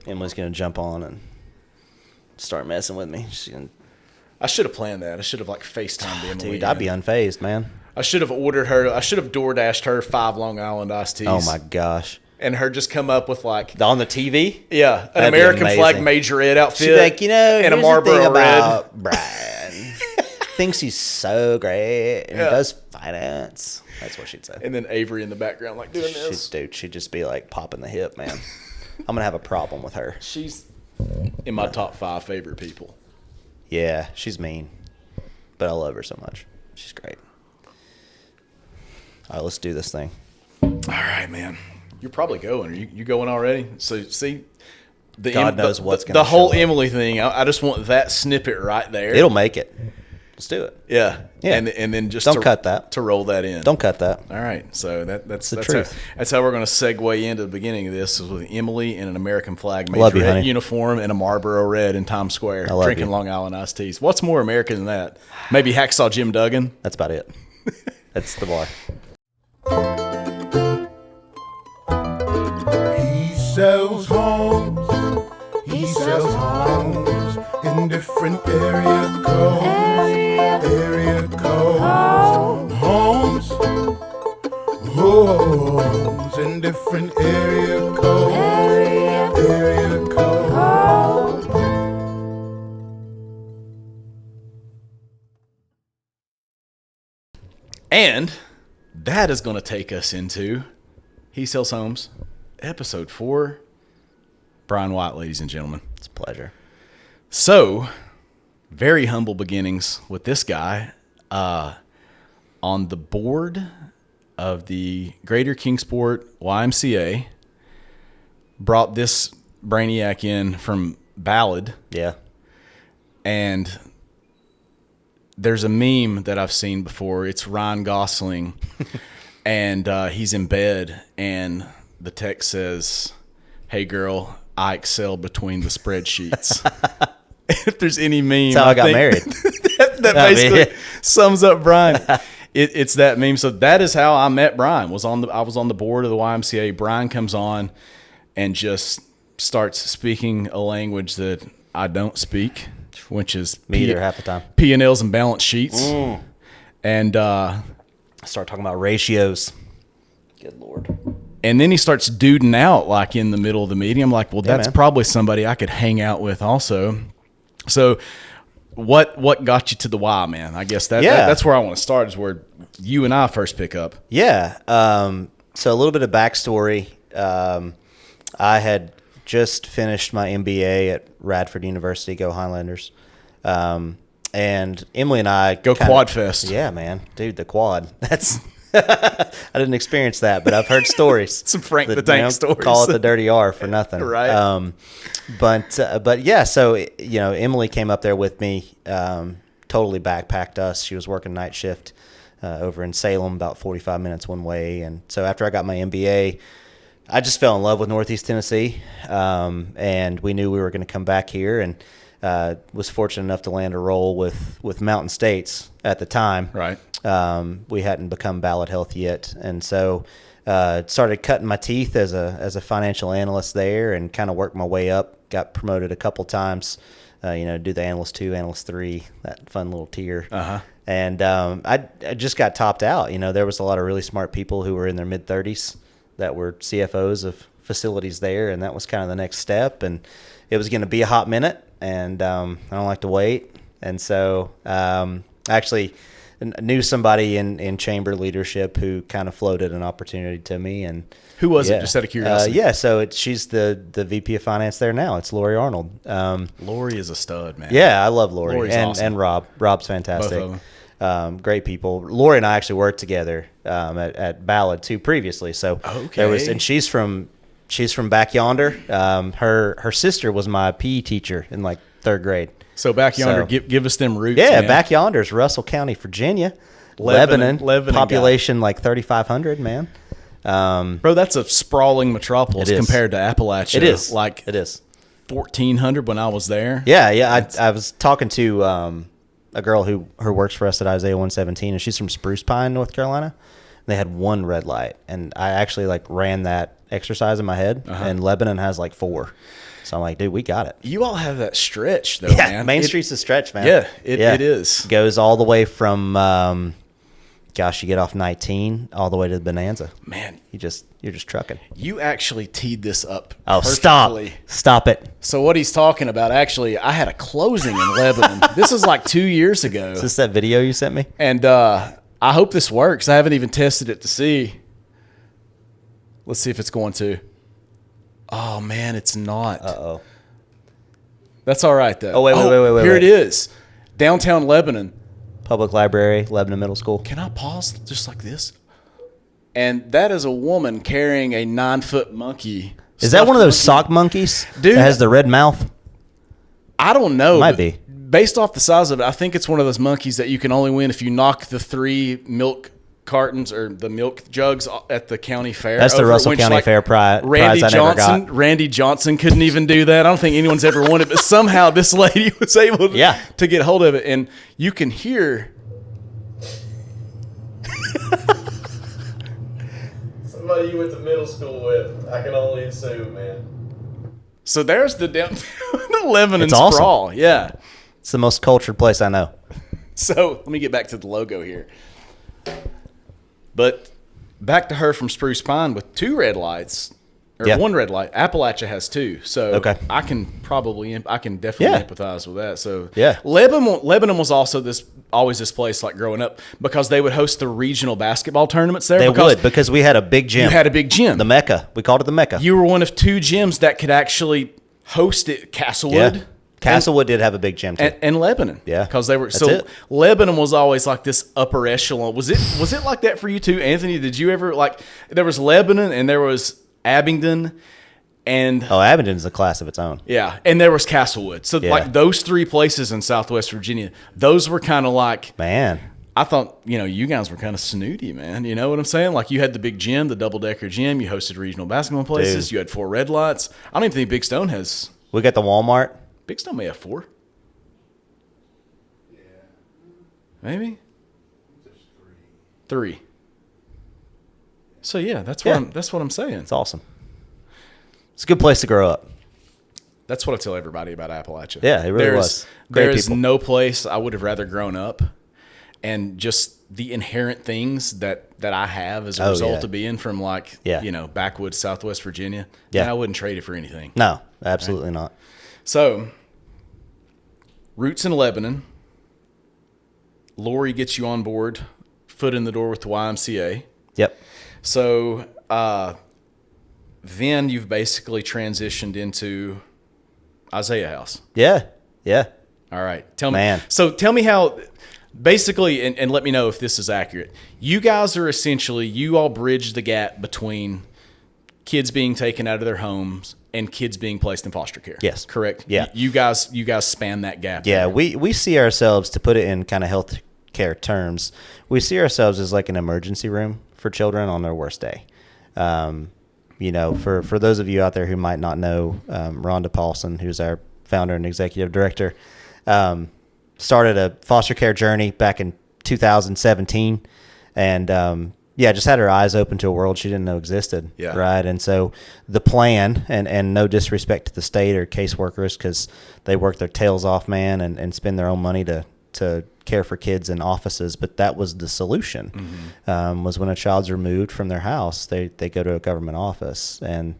Emily's going to jump on and start messing with me. She's gonna... I should have planned that. I should have FaceTimed Emily. Dude, I'd be unfazed, man. I should have ordered her. I should have DoorDashed her 5 Long Island iced teas. Oh my gosh! And her just come up with on the TV. Yeah, an That'd American flag majorette outfit. She'd be like, and a Marlboro red. Bryan thinks he's so great and he does finance. That's what she'd say. And then Avery in the background doing this. She'd just be popping the hip, man. I'm gonna have a problem with her. She's in my top 5 favorite people. Yeah, she's mean, but I love her so much. She's great. All right, let's do this thing. All right, man. You're probably going. Are you going already? So, see, God knows what's going to the whole show up. Emily thing, I just want that snippet right there. It'll make it. Let's do it. Yeah. Yeah. And then just Don't cut that. To roll that in. Don't cut that. All right. So that's the truth. That's how we're going to segue into the beginning of this, is with Emily in an American flag Love you, majorette honey. uniform and a Marlboro red in Times Square, drinking you. Long Island iced teas. What's more American than that? Maybe Hacksaw Jim Duggan? That's about it. That's the bar. He sells homes. He sells homes in different area codes. Area codes. Homes. Homes in different area codes. Area codes. And that is going to take us into He Sells Homes, episode 4. Bryan White, ladies and gentlemen. It's a pleasure. So, very humble beginnings with this guy. On the board of the Greater Kingsport YMCA, brought this brainiac in from Ballad. Yeah. And there's a meme that I've seen before. It's Ryan Gosling, and he's in bed, and the text says, "Hey, girl, I excel between the spreadsheets." If there's any meme, That's how I got married. that basically sums up Bryan. It's that meme. So that is how I met Bryan. I was on the board of the YMCA. Bryan comes on and just starts speaking a language that I don't speak, which is Me either half the time. P&Ls and balance sheets. And I start talking about ratios. Good Lord. and then he starts duding out in the middle of the meeting. I'm like, well, that's man. probably somebody I could hang out with also. So what got you to the Y, man? I guess that's where I want to start, is where you and I first pick up. Yeah. So a little bit of backstory. I had just finished my MBA at Radford University, go Highlanders. And Emily and I Quad Fest. Yeah, man. Dude, the quad. That's I didn't experience that, but I've heard stories. Some Frank the Tank stories. Call it the dirty R for nothing. Right. But yeah, so Emily came up there with me, totally backpacked us. She was working night shift over in Salem, about 45 minutes one way. And so after I got my MBA, I just fell in love with Northeast Tennessee, and we knew we were going to come back here, and was fortunate enough to land a role with Mountain States at the time. Right. We hadn't become Ballad Health yet, and so started cutting my teeth as a financial analyst there, and kind of worked my way up. Got promoted a couple times. Do the Analyst 2, Analyst 3, that fun little tier. Uh-huh. And I just got topped out. There was a lot of really smart people who were in their mid-30s that were CFOs of facilities there, and that was kind of the next step. And it was going to be a hot minute, and I don't like to wait. And so actually knew somebody in chamber leadership who kind of floated an opportunity to me. And who was it, just out of curiosity? So she's the VP of finance there now. It's Lori Arnold. Lori is a stud, man. Yeah, I love Lori. Lori's and awesome. And Rob. Rob's fantastic. Both of them. Great people. Lori and I actually worked together at Ballad too previously. So okay. And she's from back yonder. Her sister was my PE teacher in third grade. So back yonder, give us them roots. Yeah, man. back yonder is Russell County, Virginia. Lebanon population 3,500, man. Bro, that's a sprawling metropolis compared to Appalachia. It is. It is. 1,400 when I was there. Yeah. I was talking to a girl who works for us at Isaiah 117, and she's from Spruce Pine, North Carolina. They had one red light, and I actually like ran that exercise in my head, and Lebanon has like 4. So I'm like, dude, we got it. You all have that stretch, though, Yeah, man. Main Street's a stretch, man. Yeah, it is. Goes all the way from, you get off 19 all the way to the Bonanza. Man, You're just trucking. you actually teed this up Oh, perfectly. Stop it. So what he's talking about, actually, I had a closing in Lebanon. This was like 2 years ago. Is this that video you sent me? And I hope this works. I haven't even tested it to see. Let's see if it's going to. Oh, man, it's not. Uh-oh. That's all right, though. Oh, wait. Here wait. it is. Downtown Lebanon. Public Library, Lebanon Middle School. Can I pause just like this? And that is a woman carrying a 9-foot monkey. Is that one of those stuffed sock monkeys? Dude. That has the red mouth? I don't know. Might but be. Based off the size of it, I think it's one of those monkeys that you can only win if you knock the 3 milk cartons or the milk jugs at the county fair. That's the over, Russell which, County Fair prize Randy I never Johnson, got. Randy Johnson couldn't even do that. I don't think anyone's ever won it, but somehow this lady was able to get hold of it. And you can hear somebody you went to middle school with. I can only assume, man. So there's the the Lebanon It's awesome. sprawl. Yeah. It's the most cultured place I know. So let me get back to the logo here. But back to her from Spruce Pine with 2 red lights, or Yeah. 1 red light. Appalachia has 2, so Okay. I can definitely Yeah. empathize with that. So Yeah. Lebanon was also always this place like growing up because they would host the regional basketball tournaments there. They would, because we had a big gym. You had a big gym. The Mecca. We called it the Mecca. You were one of 2 gyms that could actually host it. Castlewood. Yeah. Castlewood did have a big gym, too. And Lebanon, Yeah. because they were That's so. it. Lebanon was always like this upper echelon. Was it like that for you too, Anthony? Did you ever like? There was Lebanon and there was Abingdon, and Abingdon's a class of its own. yeah, and there was Castlewood. So Yeah. like those 3 places in Southwest Virginia, those were kind of like. Man. I thought, you guys were kind of snooty, man. You know what I'm saying? Like you had the big gym, the double-decker gym. You hosted regional basketball places. Dude. You had 4 red lights. I don't even think Big Stone has. We got the Walmart. Big Stone may have 4. Maybe? 3. So yeah, that's what I'm saying. It's awesome. It's a good place to grow up. That's what I tell everybody about Appalachia. Yeah, it really was. Great There is people. no place I would have rather grown up, and just the inherent things that I have as a result of being from backwoods Southwest Virginia. Yeah. Man, I wouldn't trade it for anything. No, absolutely not. So, roots in Lebanon. Lori gets you on board, foot in the door with the YMCA. Yep. So then you've basically transitioned into Isaiah House. Yeah. Yeah. All right. Tell me. Man. So tell me how, basically, and let me know if this is accurate. You guys are essentially, you all bridge the gap between kids being taken out of their homes and kids being placed in foster care. Yes. Correct? Yeah. You guys span that gap. Yeah, there. we see ourselves, to put it in kind of health care terms, we see ourselves as like an emergency room for children on their worst day. For those of you out there who might not know, Rhonda Paulson, who's our founder and executive director, started a foster care journey back in 2017, and just had her eyes open to a world she didn't know existed. Yeah. Right. And so the plan, and no disrespect to the state or caseworkers, because they work their tails off, man, and spend their own money to care for kids in offices, but that was the solution. Was when a child's removed from their house, they go to a government office, and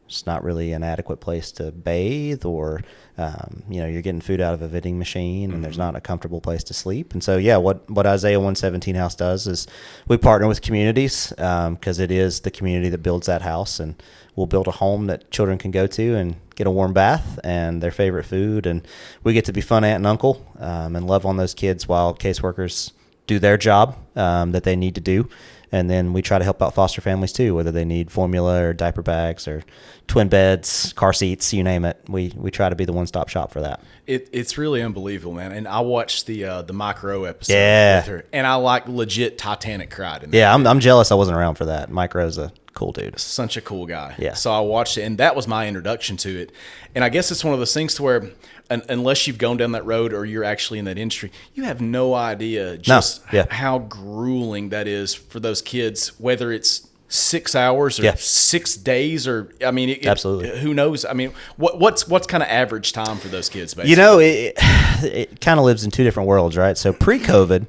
it's not really an adequate place to bathe, or you're getting food out of a vending machine, and there's not a comfortable place to sleep. And so what Isaiah 117 House does is we partner with communities, because it is the community that builds that house, and we'll build a home that children can go to and get a warm bath and their favorite food, and we get to be fun aunt and uncle, and love on those kids while caseworkers do their job that they need to do. And then we try to help out foster families too, whether they need formula or diaper bags or twin beds, car seats, you name it. We try to be the one-stop shop for that. It's really unbelievable, man. And I watched the Mike Rowe episode Yeah. with her, and I legit Titanic cried in there. Yeah, I'm jealous I wasn't around for that. Mike Rowe's a cool dude. Such a cool guy. Yeah. So I watched it, and that was my introduction to it. And I guess it's one of those things to where, unless you've gone down that road or you're actually in that industry, you have no idea just how grueling that is for those kids, whether it's 6 hours or 6 days, or I mean, absolutely. Who knows? I mean, what's kind of average time for those kids? Basically? You know, it kind of lives in two different worlds, right? So pre-COVID,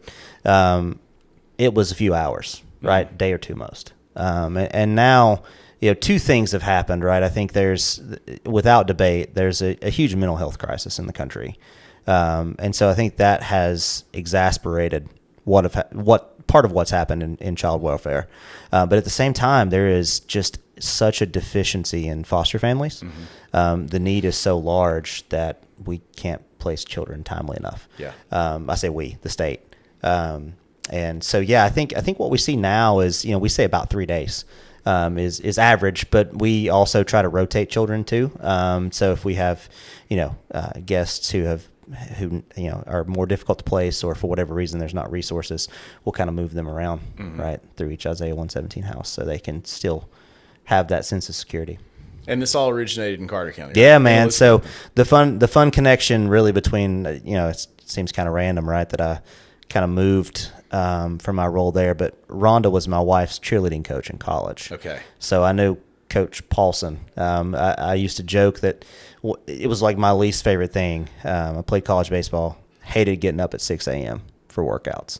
it was a few hours, right, day or two most, and now, you know, two things have happened, right? I think there's, without debate, there's a huge mental health crisis in the country, and so I think that has exasperated what part of what's happened in child welfare. But at the same time, there is just such a deficiency in foster families. The need is so large that we can't place children timely enough. Yeah. I say we, the state. And so, yeah, I think what we see now is, you know, we say about 3 days is average, but we also try to rotate children too. So if we have, you know, guests who you know are more difficult to place, or for whatever reason there's not resources, we'll kind of move them around right through each Isaiah 117 house, so they can still have that sense of security. And this all originated in Carter County, right? Yeah, man. So the fun connection really between, you know, it seems kind of random, right, that I kind of moved from my role there, but Rhonda was my wife's cheerleading coach in college. Okay. So I knew Coach Paulson. I used to joke that it was like my least favorite thing. I played college baseball, hated getting up at 6 a.m. for workouts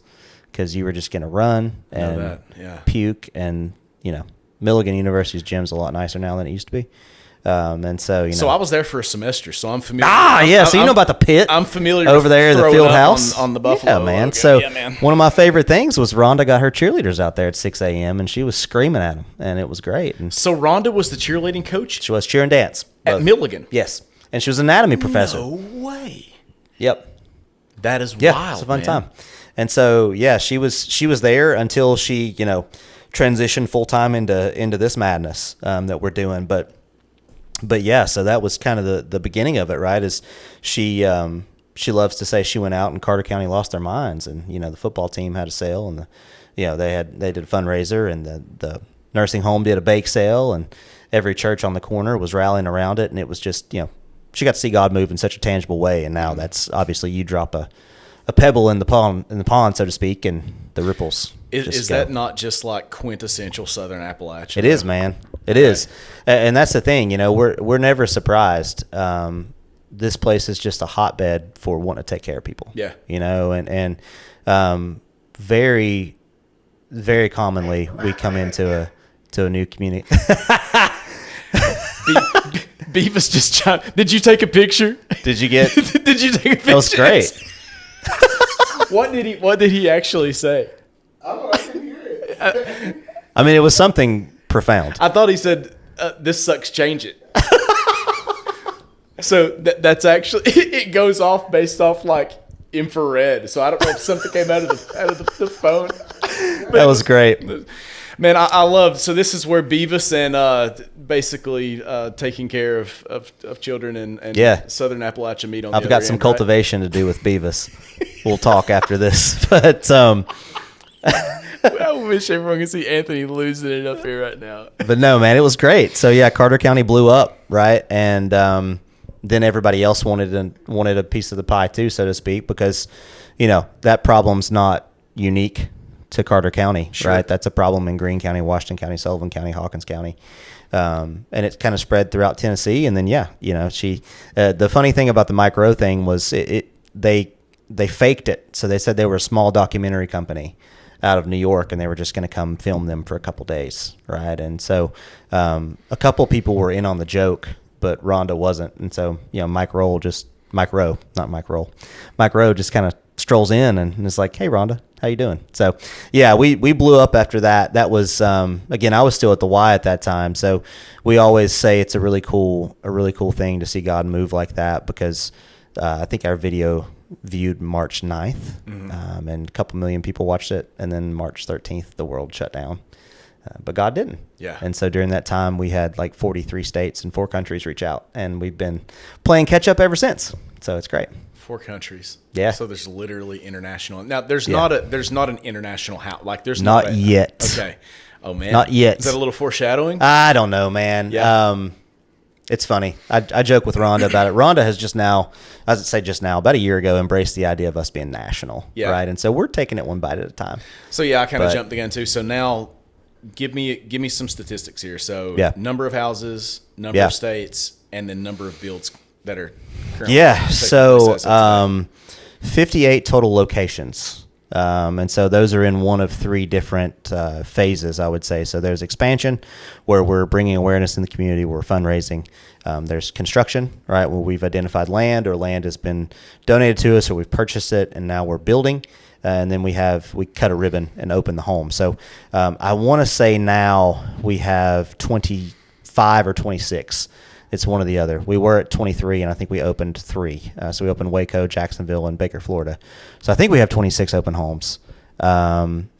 because you were just going to run and puke. And, you know, Milligan University's gym's a lot nicer now than it used to be. And so, you know. So I was there for a semester, so I'm familiar. So you know about the pit. I'm familiar over there in the field house on the Buffalo. Yeah, man. Okay. So yeah, man. One of my favorite things was Rhonda got her cheerleaders out there at 6 a.m. and she was screaming at them, and it was great. And so Rhonda was the cheerleading coach? She was cheer and dance. At Milligan? Yes. And she was an anatomy professor. No way. Yep. That is wild. It's a fun time. And so, yeah, she was there until she, you know, transitioned full time into this madness that we're doing. But yeah, so that was kind of the beginning of it, right? Is she loves to say she went out and Carter County lost their minds, and you know the football team had a sale, and they did a fundraiser, and the nursing home did a bake sale, and every church on the corner was rallying around it, and it was just, you know, she got to see God move in such a tangible way, and now that's obviously you drop a pebble in the pond, so to speak, and the ripples. Is that not just like quintessential Southern Appalachia? It is, man. It is. And that's the thing, you know, we're never surprised. This place is just a hotbed for wanting to take care of people. Yeah. You know, and very, very commonly we come into a new community. Beavis just chimed. Did you take a picture? Did you take a picture? That was great. What did he actually say? Oh, I didn't hear it. I mean, it was something profound. I thought he said, "This sucks. Change it." So that's actually it goes off based off like infrared. So I don't know if something came out of the phone. That was great. Man, I love. So this is where Beavis and basically taking care of children and Southern Appalachia meet on. I've got some cultivation to do with Beavis. We'll talk after this, but I wish everyone could see Anthony losing it up here right now. But no, man, it was great. So yeah, Carter County blew up, right? And then everybody else wanted a piece of the pie too, so to speak, because you know that problem's not unique to Carter County, right? That's a problem in Greene County, Washington County, Sullivan County, Hawkins County, and it kind of spread throughout Tennessee. And then you know, the funny thing about the Mike Rowe thing was they faked it. So they said they were a small documentary company out of New York, and they were just going to come film them for a couple days, right? And so a couple people were in on the joke, but Rhonda wasn't. And so, you know, Mike Rowe just kind of strolls in and is like, "Hey, Rhonda, how you doing?" So, yeah, we blew up after that. That was again, I was still at the Y at that time, so we always say it's a really cool thing to see God move like that, because I think our video viewed March 9th, and a couple million people watched it, and then March 13th the world shut down, but God didn't. Yeah. And so during that time we had like 43 states and 4 countries reach out, and we've been playing catch up ever since, so it's great. 4 countries. Yeah. So there's literally international. Now there's not an international house. Like there's not no yet. Okay. Oh, man. Not yet. Is that a little foreshadowing? I don't know, man. Yeah. It's funny. I joke with Rhonda about it. Rhonda has just now, about a year ago, embraced the idea of us being national, right? And so we're taking it one bite at a time. So, yeah, I kind of jumped the gun, too. So now give me some statistics here. So number of houses, number of states, and then number of builds that are currently so 58 total locations. And so those are in one of three different phases, I would say. So there's expansion, where we're bringing awareness in the community, we're fundraising. There's construction, right, where we've identified land, or land has been donated to us, or we've purchased it, and now we're building. And then we cut a ribbon and open the home. So I want to say now we have 25 or 26. It's one or the other. We were at 23, and I think we opened 3. So we opened Waco, Jacksonville, and Baker, Florida. So I think we have 26 open homes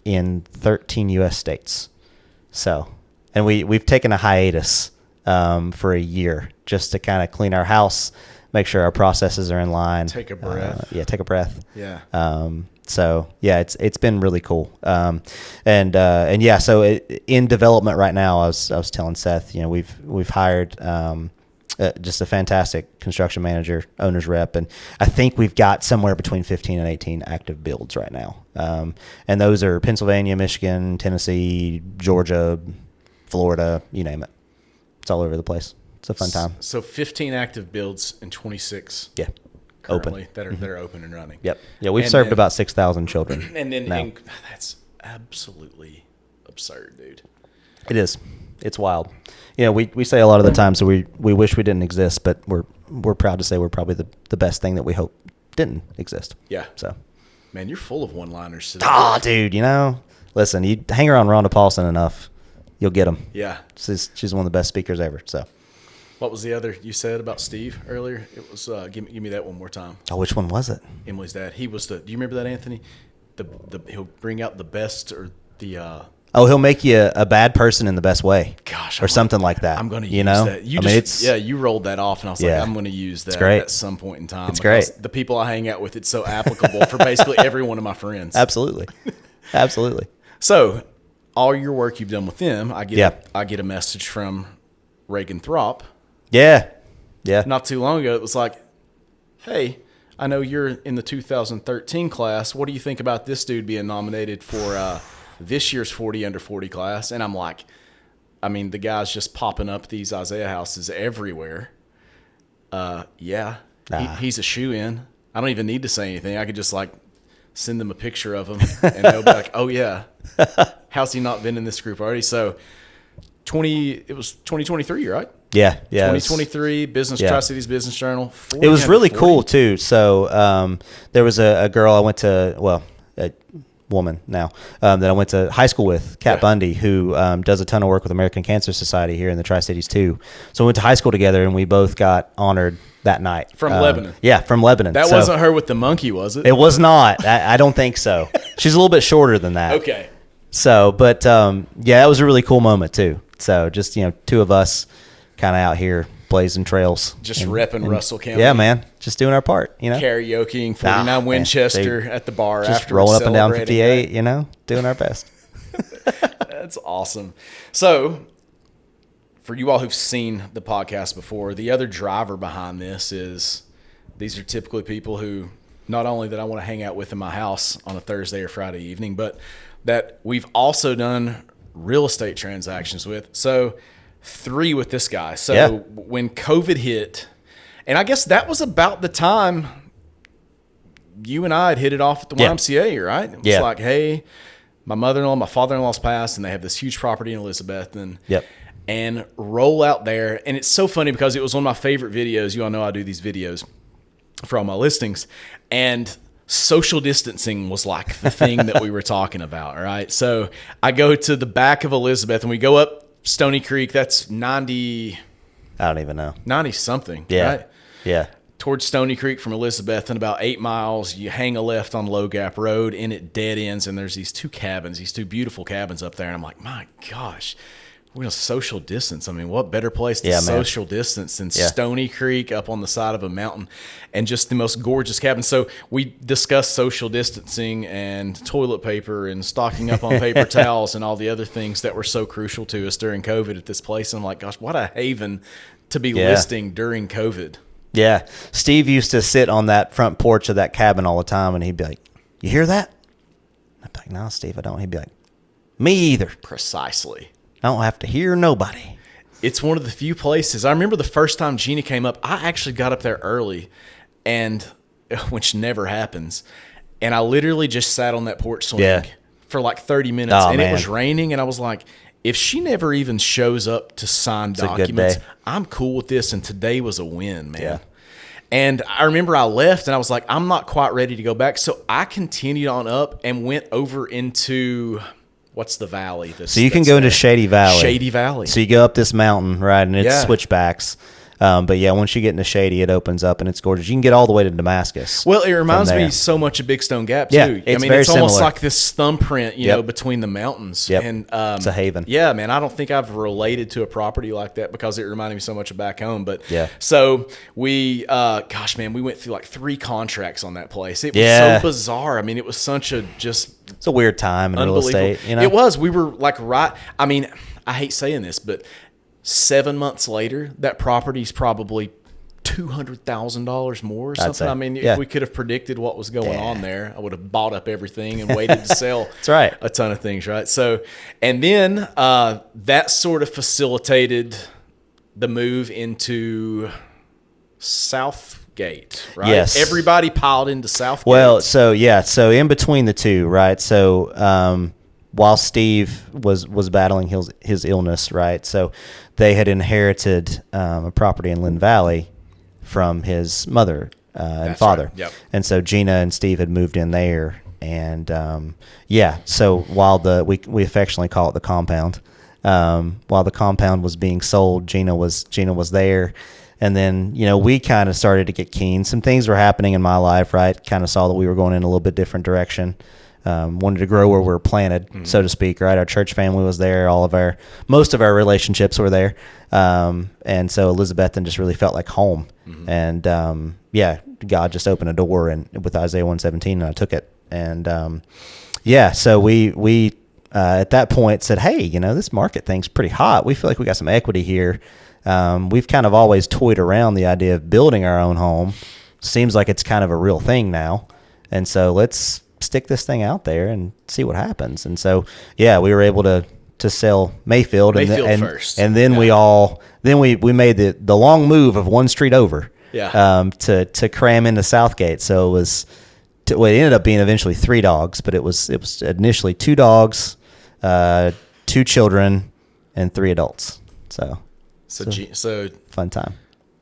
in 13 U.S. states. So, and we've taken a hiatus for a year just to kind of clean our house, make sure our processes are in line. Take a breath. Take a breath. Yeah. So yeah, it's been really cool. So in development right now, I was telling Seth, we've hired just a fantastic construction manager, owner's rep, and I think we've got somewhere between 15 and 18 active builds right now. And those are Pennsylvania, Michigan, Tennessee, Georgia, Florida, you name it. It's all over the place. It's a fun time. So 15 active builds and 26 currently open. that are open and running. Yep. Yeah, we've served about 6,000 children. And then that's absolutely absurd, dude. It is. It's wild. We say a lot of the time, so we wish we didn't exist, but we're proud to say we're probably the best thing that we hope didn't exist. Yeah. So, man, you're full of one-liners today. Dude, listen, you hang around Rhonda Paulson enough, you'll get them. Yeah. She's one of the best speakers ever. So, what was the other you said about Steve earlier? It was give me that one more time. Oh, which one was it? Emily's dad. He was do you remember that, Anthony? He'll bring out the best, or the he'll make you a bad person in the best way. Gosh, or something like that. I'm going to use that. You rolled that off, and I was like, I'm going to use that at some point in time. It's great. The people I hang out with, it's so applicable for basically every one of my friends. Absolutely. Absolutely. So, all your work you've done with them, I get a message from Reagan Throp. Yeah. Yeah. Not too long ago, it was like, hey, I know you're in the 2013 class. What do you think about this dude being nominated for this year's 40 under 40 class? And I'm like, the guy's just popping up these Isaiah houses everywhere. He's a shoe-in. I don't even need to say anything. I could just send them a picture of him, and they'll be like, oh yeah, how's he not been in this group already? So it was 2023, right? Yeah. 2023 Tri-Cities Business Journal. It was really cool too. So there was a girl I went to, a woman now, that I went to high school with, Kat Bundy, who does a ton of work with American Cancer Society here in the Tri-Cities too. So we went to high school together, and we both got honored that night. From Lebanon. Yeah, from Lebanon. That wasn't her with the monkey, was it? It was not. I don't think so. She's a little bit shorter than that. Okay. So, but that was a really cool moment too. So just, two of us kind of out here blazing trails. Just repping Russell County. Yeah, man. Just doing our part, Karaokeing 49 Winchester at the bar. Just after rolling up and down 58, doing our best. That's awesome. So, for you all who've seen the podcast before, the other driver behind this is these are typically people who not only that I want to hang out with in my house on a Thursday or Friday evening, but that we've also done real estate transactions with. So 3 with this guy. So when COVID hit, and I guess that was about the time you and I had hit it off at the YMCA, right? It was like, hey, my mother-in-law, my father-in-law's passed, and they have this huge property in Elizabeth, and roll out there. And it's so funny because it was one of my favorite videos. You all know I do these videos for all my listings, and social distancing was like the thing that we were talking about, right? So I go to the back of Elizabeth, and we go up Stony Creek. That's 90. I don't even know. 90 something. Yeah. Right? Yeah. Towards Stony Creek from Elizabeth, and about 8 miles, you hang a left on Low Gap Road, and it dead ends, and there's these 2 cabins, these 2 beautiful cabins up there. And I'm like, my gosh, we're going to social distance. I mean, what better place to Yeah, man. social distance than Yeah. Stony Creek up on the side of a mountain and just the most gorgeous cabin. So we discussed social distancing and toilet paper and stocking up on paper towels and all the other things that were so crucial to us during COVID at this place. And I'm like, gosh, what a haven to be Yeah. listing during COVID. Yeah. Steve used to sit on that front porch of that cabin all the time, and he'd be like, "You hear that?" I'd be like, "No, Steve, I don't." He'd be like, "Me either. Precisely. I don't have to hear nobody." It's one of the few places. I remember the first time Genia came up, I actually got up there early, and which never happens. And I literally just sat on that porch swing Yeah. for like 30 minutes, Oh, and man. it was raining, and I was like, if she never even shows up to sign a good documents, day. I'm cool with this. And today was a win, man. Yeah. And I remember I left, and I was like, I'm not quite ready to go back. So I continued on up and went over into, what's the valley? So you can go into Shady Valley. Shady Valley. So you go up this mountain, right, and it's Yeah. switchbacks. But yeah, once you get into Shady, it opens up and it's gorgeous. You can get all the way to Damascus. Well, it reminds from me there. so much of Big Stone Gap too. Yeah, I it's mean, very it's almost similar. like this thumbprint, you Yep. know, between the mountains. Yep. And It's a haven. Yeah, man. I don't think I've related to a property like that because it reminded me so much of back home. But Yeah. so we, gosh, man, we went through like 3 contracts on that place. It was Yeah. so bizarre. I mean, it was such a just It's a weird time in real unbelievable. estate. You know? It was. We were like right. I mean, I hate saying this, but 7 months later, that property's probably $200,000 more or something. say. I mean, Yeah. if we could have predicted what was going Yeah. on there, I would have bought up everything and waited to sell. That's right. A ton of things, right? So, and then that sort of facilitated the move into Southgate, right? Yes. Everybody piled into Southgate. Well, so yeah, so in between the two, right? So while Steve was battling his illness, right? So they had inherited a property in Lynn Valley from his mother and That's father. right. Yep. And so Gina and Steve had moved in there, and yeah. So while we affectionately call it the compound, while the compound was being sold, Gina was there. And then, you know, we kind of started to get keen. Some things were happening in my life, right? Kind of saw that we were going in a little bit different direction. Wanted to grow where we were planted, so to speak, right? Our church family was there. Most of our relationships were there. And so Elizabethton just really felt like home. And, yeah, God just opened a door and with Isaiah 117, and I took it. And, yeah, so we at that point said, hey, you know, this market thing's pretty hot. We feel like we got some equity here. We've kind of always toyed around the idea of building our own home. Seems like it's kind of a real thing now. And so let's stick this thing out there and see what happens. And so, yeah, we were able to sell Mayfield first. And then we made the long move of one street over, to cram into Southgate. So it ended up being eventually 3 dogs, but it was initially 2 dogs, 2 children, and 3 adults. So fun time.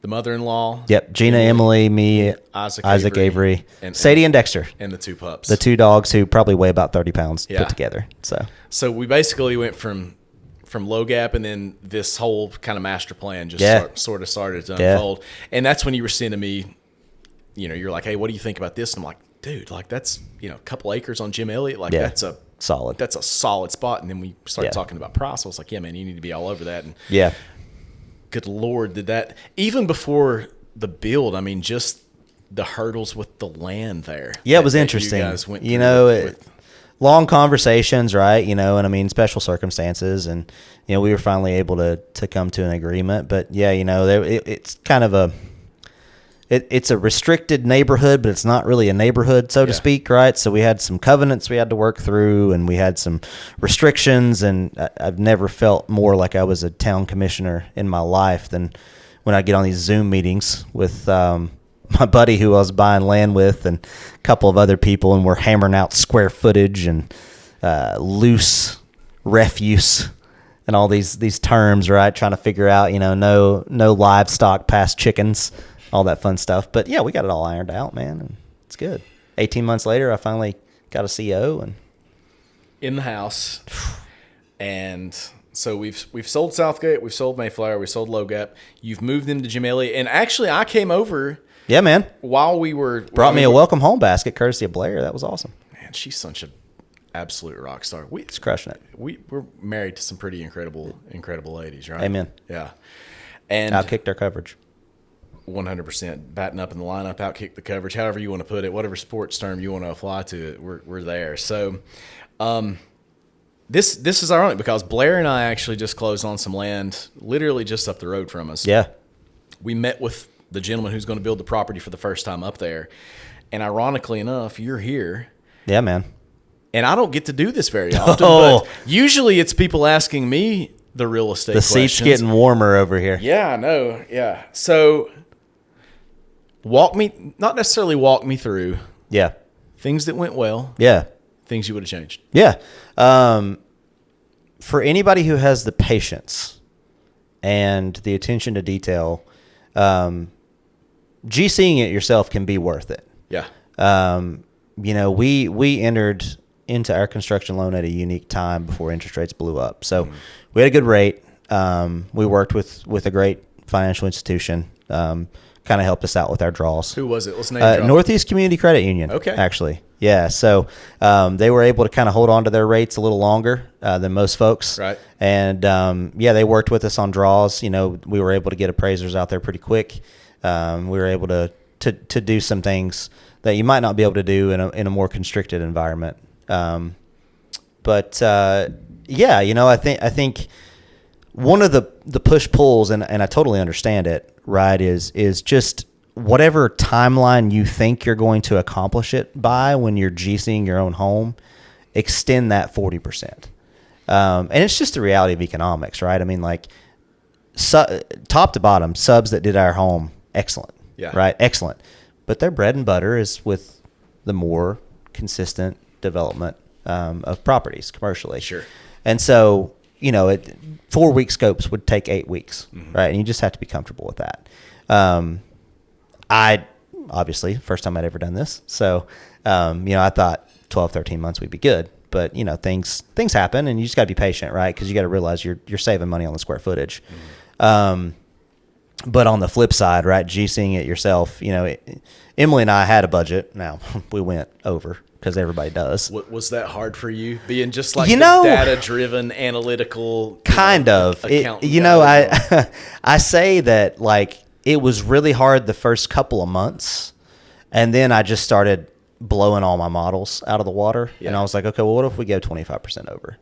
the mother-in-law. Yep, Gina, Emily, me, Isaac Avery, and Sadie, and Dexter. and the 2 pups. The 2 dogs who probably weigh about 30 pounds Yeah. put together. So we basically went from Low Gap, and then this whole kind of master plan just sort of started to unfold. And that's when you were sending me, you know, you're like, hey, what do you think about this? And I'm like, dude, like that's, you know, a couple acres on Jim Elliott. Like that's a solid spot. And then we started talking about price. I was like, yeah, man, you need to be all over that. And good Lord, did that, even before the build, I mean, just the hurdles with the land there. Yeah, it was interesting. You guys went you through know, with long conversations, right? You know, and I mean, special circumstances, and you know, we were finally able to come to an agreement. But yeah, you know, it's kind of it's a restricted neighborhood, but it's not really a neighborhood, so to speak, right? So we had some covenants we had to work through, and we had some restrictions, and I've never felt more like I was a town commissioner in my life than when I get on these Zoom meetings with my buddy who I was buying land with and a couple of other people, and we're hammering out square footage and loose refuse and all these terms, right? Trying to figure out, you know, no livestock past chickens, all that fun stuff. But yeah, we got it all ironed out, man, and it's good. 18 months later, I finally got a CO and in the house. And so we've sold Southgate, we've sold Mayflower, we sold Low Gap. You've moved into Jim Elliott, and actually I came over. Yeah, man. While we were Brought me a welcome home basket courtesy of Blair. That was awesome. Man, she's such a absolute rock star. It's crushing it. We're married to some pretty incredible ladies, right? Amen. Yeah. And Outkicked our coverage. 100% batting up in the lineup, outkick the coverage, however you want to put it, whatever sports term you want to apply to it, we're there. So this is ironic because Blair and I actually just closed on some land literally just up the road from us. Yeah. We met with the gentleman who's going to build the property for the first time up there. And ironically enough, you're here. Yeah, man. And I don't get to do this very often, Oh. but usually it's people asking me the real estate The questions. seat's getting warmer over here. Yeah, I know. Yeah. So not necessarily walk me through Yeah. things that went well, Yeah. things you would have changed. Yeah. For anybody who has the patience and the attention to detail, GCing it yourself can be worth it. Yeah. We entered into our construction loan at a unique time before interest rates blew up. So we had a good rate. We worked with a great financial institution. Kind of helped us out with our draws. Who was it? Let's name drop. Northeast Community Credit Union. Okay. Actually. Yeah. So they were able to kind of hold on to their rates a little longer than most folks. Right. And they worked with us on draws. We were able to get appraisers out there pretty quick. We were able to do some things that you might not be able to do in a more constricted environment. I think one of the push pulls, and I totally understand it, right, is just whatever timeline you think you're going to accomplish it by when you're GCing your own home, extend that 40%. And it's just the reality of economics, right? I mean, like top to bottom, subs that did our home, excellent. Yeah. Right? Excellent. But their bread and butter is with the more consistent development of properties commercially. Sure. And so, 4-week scopes would take 8 weeks, right? And you just have to be comfortable with that. I obviously, first time I'd ever done this. So, I thought 12, 13 months we'd be good. But, things happen and you just got to be patient, right? Because you got to realize you're saving money on the square footage. But on the flip side, right, GCing it yourself, Emily and I had a budget. Now, we went over because everybody does. Was that hard for you, being just like data-driven, analytical kind of. I say that, like, it was really hard the first couple of months, and then I just started blowing all my models out of the water, and I was like, okay, well, what if we go 25% over?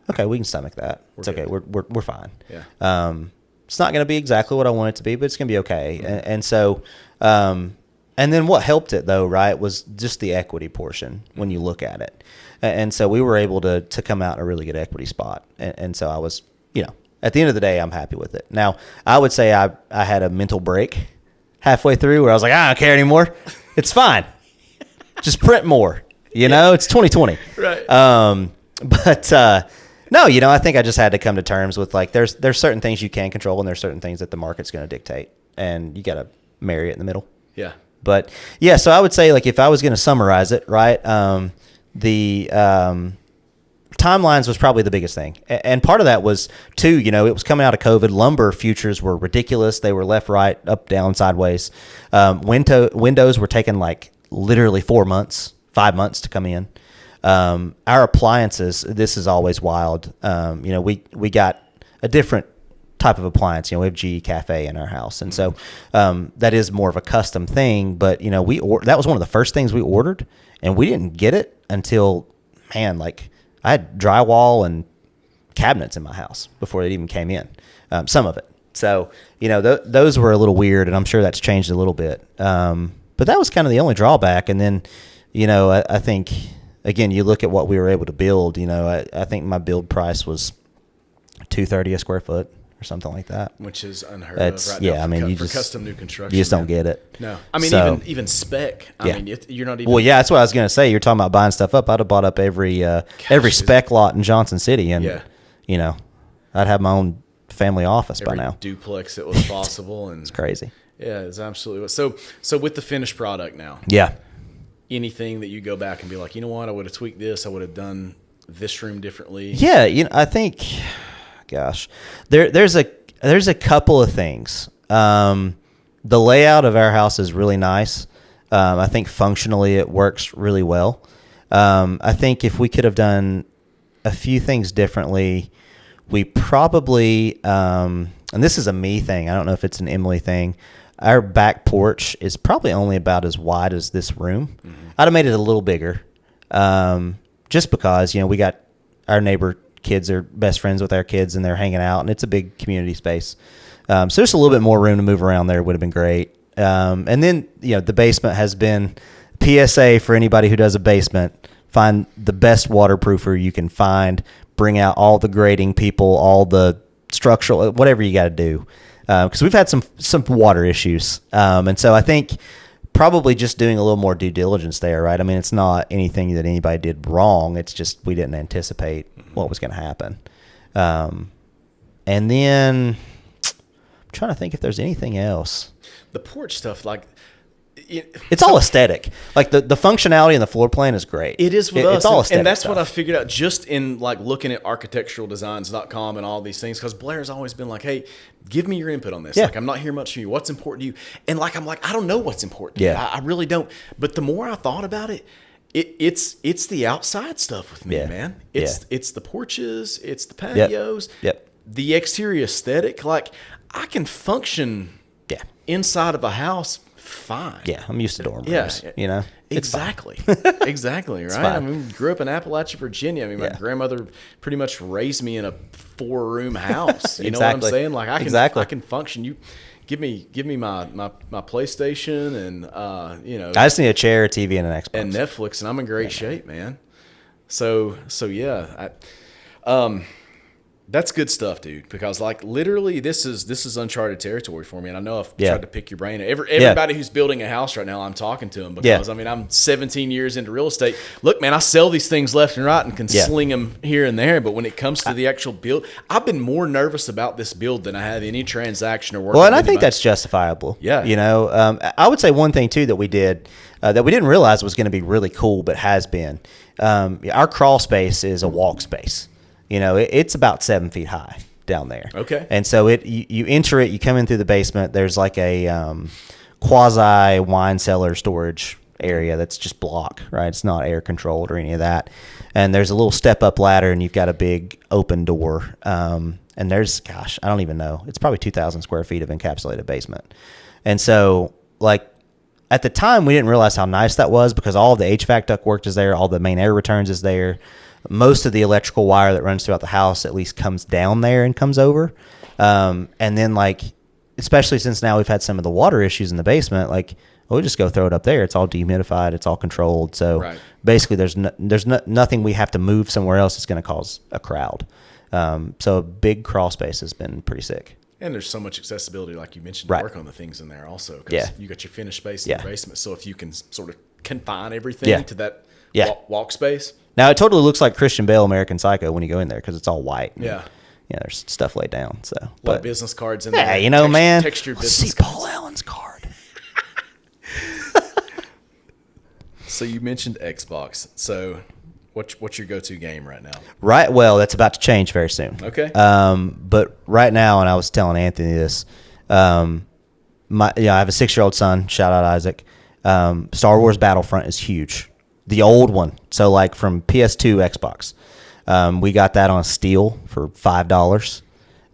Okay, we can stomach that. It's okay. We're fine. Yeah. It's not going to be exactly what I want it to be, but it's going to be okay. And so, and then what helped it though, right, was just the equity portion when you look at it. And so we were able to come out in a really good equity spot. And so I was, at the end of the day, I'm happy with it. Now, I would say I had a mental break halfway through where I was like, I don't care anymore. It's fine. Just print more. It's 2020. Right. No, I think I just had to come to terms with, like, there's certain things you can control and there's certain things that the market's going to dictate, and you got to marry it in the middle. Yeah. But yeah, so I would say, like, if I was going to summarize it, right, the timelines was probably the biggest thing. And part of that was, too, it was coming out of COVID. Lumber futures were ridiculous. They were left, right, up, down, sideways. Windows were taking, like, literally 4 months, 5 months to come in. Our appliances, this is always wild. We got a different type of appliance. We have GE Cafe in our house. And so that is more of a custom thing. But, that was one of the first things we ordered, and we didn't get it until, I had drywall and cabinets in my house before it even came in, some of it. So, those were a little weird, and I'm sure that's changed a little bit. But that was kind of the only drawback. And then, I think, again, you look at what we were able to build. I think my build price was $230 a square foot or something like that, which is unheard of right now for custom new construction. You just don't get it. No, I mean, even spec. I mean, you're not even. Well, yeah, that's what I was going to say. You're talking about buying stuff up. I'd have bought up every spec lot in Johnson City, and I'd have my own family office by now. Duplex that was possible, and it's crazy. Yeah, it's absolutely. So with the finished product now. Yeah. Anything that you go back and be like, you know what, I would have tweaked this. I would have done this room differently. Yeah, I think, gosh, there's a couple of things. The layout of our house is really nice. I think functionally it works really well. I think if we could have done a few things differently, we probably, and this is a me thing, I don't know if it's an Emily thing, our back porch is probably only about as wide as this room. I'd have made it a little bigger, just because, we got our neighbor kids are best friends with our kids, and they're hanging out, and it's a big community space. So just a little bit more room to move around there would have been great. And then, the basement has been PSA for anybody who does a basement. Find the best waterproofer you can find. Bring out all the grading people, all the structural, whatever you got to do. Because we've had some water issues. And so I think probably just doing a little more due diligence there, right? I mean, it's not anything that anybody did wrong. It's just we didn't anticipate what was going to happen. And then I'm trying to think if there's anything else. The porch stuff, it's all aesthetic. Like the functionality and the floor plan is great. It is with us. It's all aesthetic and that's stuff. what I figured out just in looking at architecturaldesigns.com and all these things, because Blair's always been like, hey, give me your input on this. Yeah. I'm not hearing much from you. What's important to you? And I'm like, I don't know what's important to Yeah. you. I really don't. But the more I thought about it, it's the outside stuff with me, Yeah. man. Yeah. It's the porches, it's the patios, Yep. the exterior aesthetic. Like, I can function Yeah. inside of a house fine. Yeah, I'm used to dorm Yeah, rooms, It's fine. exactly. Exactly, right? fine. I mean, we grew up in Appalachia, Virginia. I mean, my Yeah. grandmother pretty much raised me in a 4-room house. You know Exactly. what I'm saying? Like, Exactly. I can function. You give me my PlayStation and I just need a chair, a TV, and an Xbox. and Netflix, and I'm in great shape, man. So yeah, that's good stuff, dude. Because literally, this is uncharted territory for me, and I know I've Yeah. tried to pick your brain. Everybody who's building a house right now, I'm talking to them because Yeah. I mean, I'm 17 years into real estate. Look, man, I sell these things left and right and can Yeah. sling them here and there. But when it comes to the actual build, I've been more nervous about this build than I have any transaction or work. Well, with and I think anybody. that's justifiable. Yeah. I would say one thing too that we did that we didn't realize was going to be really cool, but has been. Our crawl space is a walk space. It's about 7 feet high down there. Okay. And so you enter it, you come in through the basement. There's like a quasi wine cellar storage area that's just block, right? It's not air controlled or any of that. And there's a little step up ladder, and you've got a big open door. And there's, I don't even know. It's probably 2,000 square feet of encapsulated basement. And so, at the time, we didn't realize how nice that was because all of the HVAC ductwork is there, all the main air returns is there. Most of the electrical wire that runs throughout the house at least comes down there and comes over. And then, especially since now we've had some of the water issues in the basement, we'll just go throw it up there. It's all dehumidified. It's all controlled. So basically there's nothing we have to move somewhere else that's going to cause a crowd. So a big crawl space has been pretty sick. And there's so much accessibility, like you mentioned, Right. to work on the things in there also. Because Yeah. you got your finished space in Yeah. the basement. So if you can sort of confine everything Yeah. to that Yeah. walk space. Now it totally looks like Christian Bale, American Psycho, when you go in there because it's all white. And, Yeah. there's stuff laid down. So, A lot of but business cards in yeah, there. man, Textured let's see business Paul cards. Allen's card. So you mentioned Xbox. So what's your go-to game right now? Right. Well, that's about to change very soon. Okay. But right now, and I was telling Anthony this, I have a 6-year-old son. Shout out Isaac. Star Wars Battlefront is huge. The old one. So from PS2 Xbox. We got that on Steal for $5,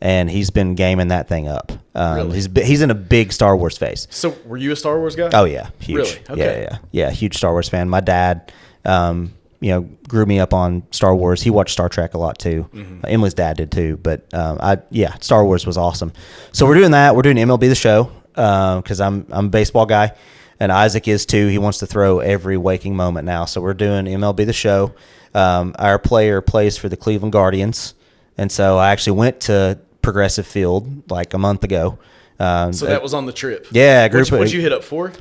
and he's been gaming that thing up. Really? He's in a big Star Wars phase. So were you a Star Wars guy? Oh yeah, huge. Really? Okay. Yeah, huge Star Wars fan. My dad, grew me up on Star Wars. He watched Star Trek a lot too. Mm-hmm. Emily's dad did too. But Star Wars was awesome. So we're doing that. We're doing MLB The Show because I'm a baseball guy, and Isaac is too. He wants to throw every waking moment now. So we're doing MLB The Show. Our player plays for the Cleveland Guardians, and so I actually went to Progressive Field a month ago. So that was on the trip. Yeah, What'd you hit up for?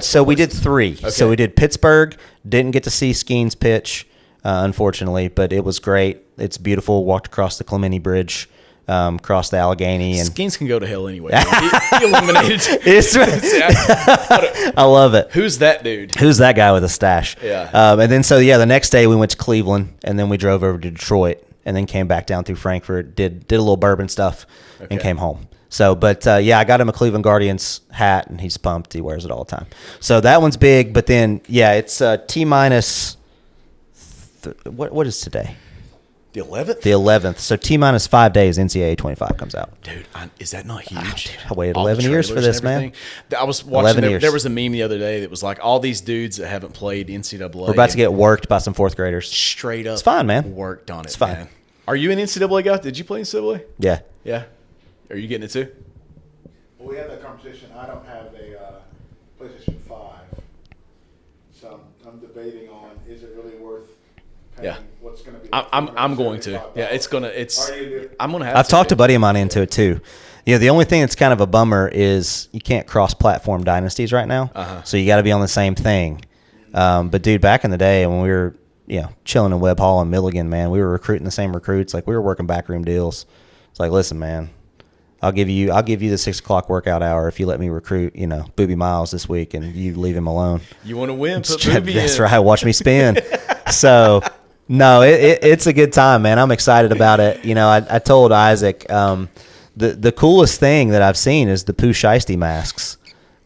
So we did 3. Okay. So we did Pittsburgh. Didn't get to see Skeens pitch, unfortunately, but it was great. It's beautiful. Walked across the Clementi Bridge, across the Allegheny, and Skeens can go to hell anyway. He eliminated. I love it. Who's that dude? Who's that guy with a stash? Yeah. And then the next day we went to Cleveland, and then we drove over to Detroit, and then came back down through Frankfurt. Did a little bourbon stuff, and came home. So, but I got him a Cleveland Guardians hat, and he's pumped. He wears it all the time. So that one's big. But then, it's T minus What is today? The 11th? The 11th. So T-minus 5 days, NCAA 25 comes out. Dude, is that not huge? I waited All the 11 years for trailers this, and man. everything. I was watching, years. there was a meme the other day that was like all these dudes that haven't played NCAA. We're about to get worked by some fourth graders. straight up. It's fine, man. Worked on it, It's fine. man. Are you an NCAA guy? Did you play NCAA? Yeah. Yeah. Are you getting it too? Well, we had that conversation. I don't have a PlayStation 5, so I'm debating on is it really worth paying Yeah. what's going to be. I'm going to. Yeah, it's gonna. I'm gonna have. I've talked to a buddy of mine into it too. Yeah, the only thing that's kind of a bummer is you can't cross-platform dynasties right now. So you got to be on the same thing. But dude, back in the day when we were chilling in Webb Hall in Milligan, man, we were recruiting the same recruits. Like we were working backroom deals. It's like, listen, man, I'll give you the 6 o'clock workout hour if you let me recruit Booby Miles this week and you leave him alone. You want to win? Put Booby That's in. right. Watch me spin. So. No, it's a good time, man. I'm excited about it. I told Isaac the coolest thing that I've seen is the Pooh Shiesty masks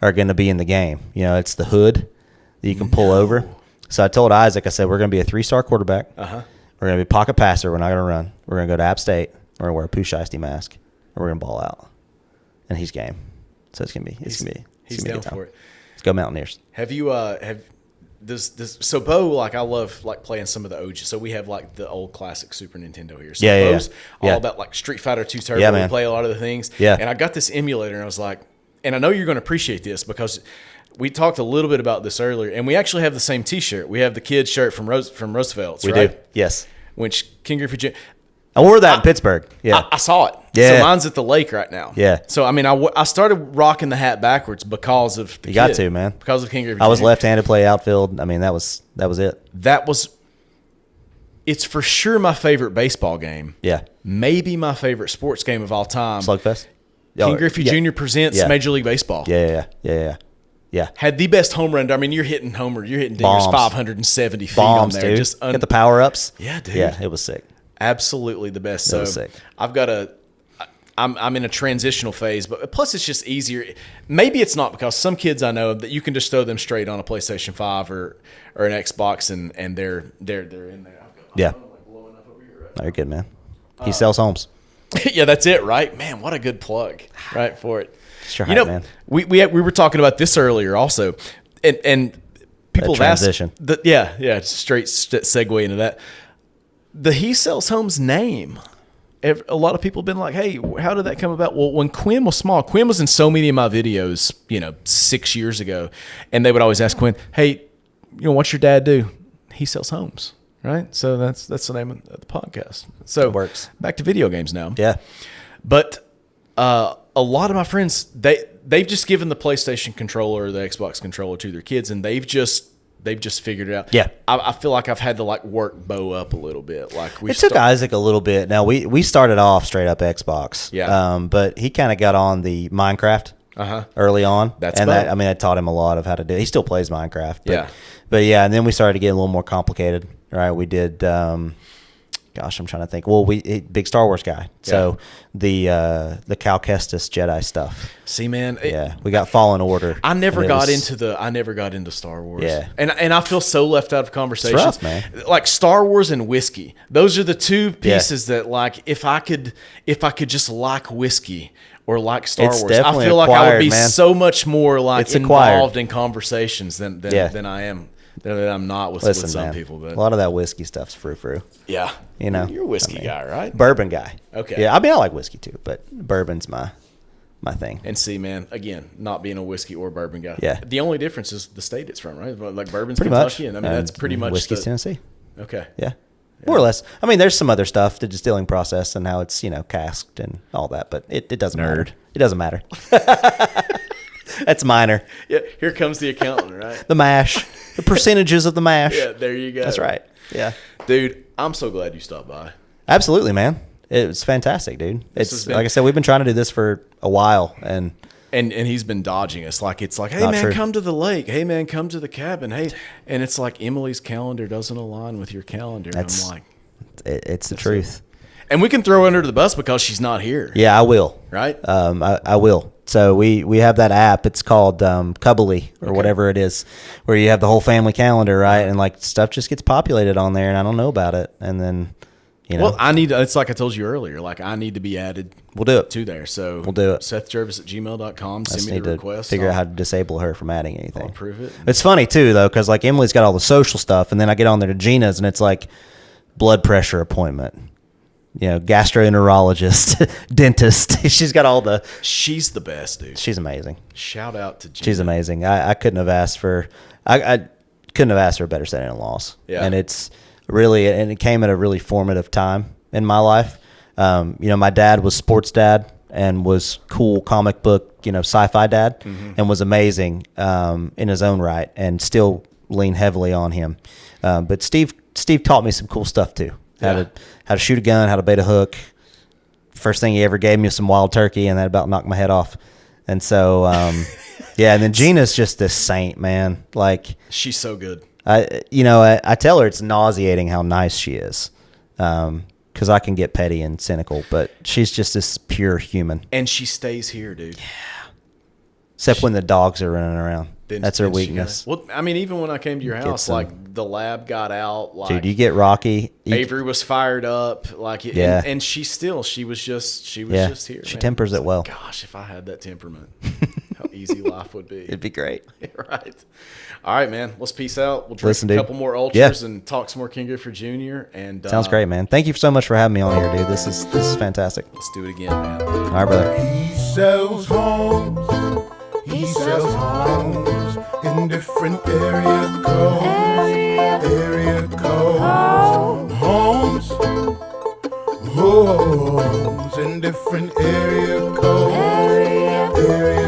are going to be in the game. It's the hood that you can pull over. So I told Isaac, I said, we're going to be a 3-star quarterback. We're going to be pocket passer. We're not going to run. We're going to go to App State. We're going to wear a Pooh Shiesty mask. And we're going to ball out. And he's game. So it's going to be He's a down good time. for it. Let's go Mountaineers. Have you so Bo, like I love like playing some of the OG. So we have like the old classic Super Nintendo here. So Yeah. Bo's all about like Street Fighter 2 Turbo. Yeah, We man. play a lot of the things. Yeah. And I got this emulator and I was like, and I know you're going to appreciate this because we talked a little bit about this earlier, and we actually have the same T-shirt. We have the kid shirt from Roosevelt's, We right? do. Yes. Which King Griffey Jr. I wore that in Pittsburgh. Yeah. I saw it. Yeah. So mine's at the lake right now. Yeah. So, I mean, I started rocking the hat backwards because of the You got kid. to, man. Because of King Griffey I was Jr. left-handed, play outfield. I mean, that was it. It's for sure my favorite baseball game. Yeah. Maybe my favorite sports game of all time. Slugfest. King Griffey Jr. presents Yeah. Major League Baseball. Yeah. Had the best home run. I mean, you're hitting dingers Bombs. 570 feet Bombs, on there. dude. Get the power ups. Yeah, dude. Yeah, it was sick. Absolutely the best. That So was sick. I'm in a transitional phase, but plus it's just easier. Maybe it's not because some kids I know that you can just throw them straight on a PlayStation 5 or an Xbox and they're in there. Yeah. I'm like blowing up over here right No, you're good, man. He sells homes. Yeah, that's it, right? Man, what a good plug, right, for it. Sure, man. We were talking about this earlier also, and people have asked, transition. straight segue into that. The He Sells Homes name. A lot of people have been like, hey, how did that come about? Well, when Quinn was small, Quinn was in so many of my videos, 6 years ago, and they would always ask Quinn, hey, what's your dad do? He sells homes. Right, so that's the name of the podcast. So It works. Back to video games now. Yeah. But a lot of my friends they've just given the PlayStation controller or the Xbox controller to their kids, and they've just figured it out. Yeah. I feel like I've had to like work Bo up a little bit. Like It took Isaac a little bit. Now, we started off straight up Xbox. Yeah. But he kind of got on the Minecraft early on. That's and Bo. I taught him a lot of how to do it. He still plays Minecraft. But, Yeah. But yeah, and then we started to get a little more complicated. Right, we did. I'm trying to think. Well, big Star Wars guy. So the Cal Kestis Jedi stuff. See, man. We got Fallen Order. I never and it got was- into Star Wars. Yeah. And I feel so left out of conversations. rough, man. Like Star Wars and whiskey. Those are the two pieces that like if I could just like whiskey or like Star It's Wars, I definitely feel like I would acquired, be man. so much more like It's acquired. involved in conversations than I am. That I'm not with Listen, some man, people, but a lot of that whiskey stuff's frou-frou. yeah, you're a whiskey guy, right? Bourbon guy. Okay. Yeah, I mean, I like whiskey too, but bourbon's my thing. And see, man, again, not being a whiskey or bourbon guy. Yeah. The only difference is the state it's from, right? Like bourbon's Pretty Kentucky, much. and I mean that's pretty much whiskey's Tennessee. Okay. Yeah. More or less. I mean, there's some other stuff, the distilling process and how it's casked and all that, but it doesn't matter. It doesn't matter. That's minor. Yeah. Here comes the accountant, right? The mash, the percentages of the mash. Yeah. There you go. That's right. Yeah. Dude. I'm so glad you stopped by. Absolutely, man. It was fantastic, dude. has It's been- like I said, we've been trying to do this for a while, and And he's been dodging us. Like it's like, hey Not man, true. come to the lake. Hey man, come to the cabin. Hey, and it's like Emily's calendar doesn't align with your calendar. And That's- I'm like, it's the truth. and we can throw her under the bus because she's not here, Yeah, I will. right? I will. So we have that app. It's called Cubbly or whatever it is, where you have the whole family calendar, right? And like stuff just gets populated on there, and I don't know about it. And then, you know, Well, it's like I told you earlier. Like I need to be added. we'll do it. To there. So We'll do it. SethJervis@gmail.com. I Send just me need the to request. figure out I'll- how to disable her from adding anything. I'll approve it. It's funny too, though, because like Emily's got all the social stuff, and then I get on there to Gina's, and it's like blood pressure appointment, you know, gastroenterologist, dentist. She's got all the. She's the best, dude. She's amazing. Shout out to Genia. She's amazing. I couldn't have asked for. I couldn't have asked for a better set of in-laws. Yeah. And it's really, and it came at a really formative time in my life. You know, my dad was sports dad and was cool comic book, you know, sci-fi dad, and was amazing in his own right, and still lean heavily on him. But Steve taught me some cool stuff too. How to shoot a gun, how to bait a hook. First thing he ever gave me was some wild turkey, and that about knocked my head off. And so, yeah. And then Gina's just this saint, man. Like, She's so good. I tell her it's nauseating how nice she is. Because I can get petty and cynical, but she's just this pure human. And she stays here, dude. Except when the dogs are running around. Then- That's her then she weakness. Well, I mean, even when I came to your house, some- like the lab got out. Like, Dude, you get Rocky. Avery was fired up. Like, Yeah. and she was just here. She man. tempers It's it well. Gosh, if I had that temperament, how easy life would be. It'd be great. Right. All right, man. Let's peace out. We'll drink Listen, a dude. couple more ultras Yeah. and talk some more King Griffey Jr. And Sounds great, man. Thank you so much for having me on here, dude. This is fantastic. Let's do it again, man. All right, brother. He sells homes. He sells homes in different area codes. Area codes. Homes. Homes in different area codes. Area